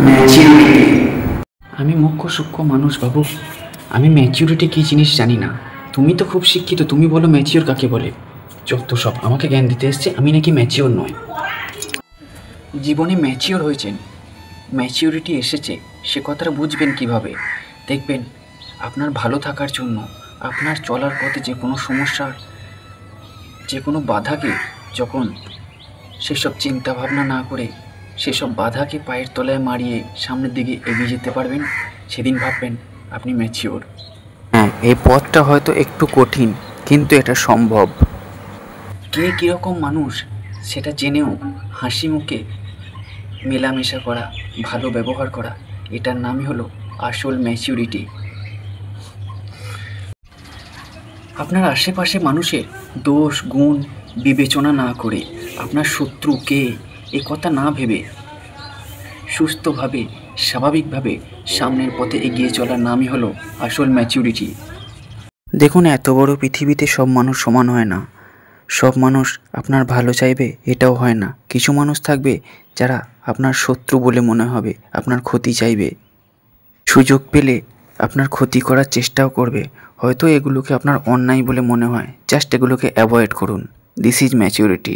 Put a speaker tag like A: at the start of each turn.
A: Maturity. আমি মুখ্য সূক্ষ্ম মানুষ বাবু, আমি ম্যাচিউরিটি কী জিনিস জানি না। তুমি তো খুব শিক্ষিত, তুমি বলো ম্যাচিওর কাকে বলে। যত সব আমাকে জ্ঞান দিতে এসছে আমি নাকি ম্যাচিওর নয়। জীবনে ম্যাচিওর হয়েছেন, ম্যাচিউরিটি এসেছে, সে কথাটা বুঝবেন কিভাবে? দেখবেন আপনার ভালো থাকার জন্য, আপনার চলার পথে যে কোনো সমস্যার, যে কোনো বাধাকে যখন সেসব চিন্তা ভাবনা না করে সেসব বাধাকে পায়ের তলায় মারিয়ে সামনের দিকে এগিয়ে যেতে পারবেন, সেদিন ভাববেন আপনি ম্যাচিওর। হ্যাঁ, এই পথটা হয়তো একটু কঠিন, কিন্তু এটা সম্ভব। কে কীরকম মানুষ সেটা জেনেও হাসি মুখে মেলামেশা করা, ভালো ব্যবহার করা, এটার নামই হলো আসল ম্যাচিউরিটি। আপনার আশেপাশে মানুষের দোষ গুণ বিবেচনা না করে, আপনার শত্রু কে এ কথা না ভেবে সুস্থভাবে স্বাভাবিকভাবে সামনের পথে এগিয়ে চলার নামই হলো আসল ম্যাচিউরিটি। দেখুন, এত বড় পৃথিবীতে সব মানুষ সমান হয় না। সব মানুষ আপনার ভালো চাইবে এটাও হয় না। কিছু মানুষ থাকবে যারা আপনার শত্রু বলে মনে হবে, আপনার ক্ষতি চাইবে, সুযোগ পেলে আপনার ক্ষতি করার চেষ্টাও করবে। হয়তো এগুলোকে আপনার অন্যায় বলে মনে হয়, জাস্ট এগুলোকে অ্যাভয়েড করুন। This is maturity.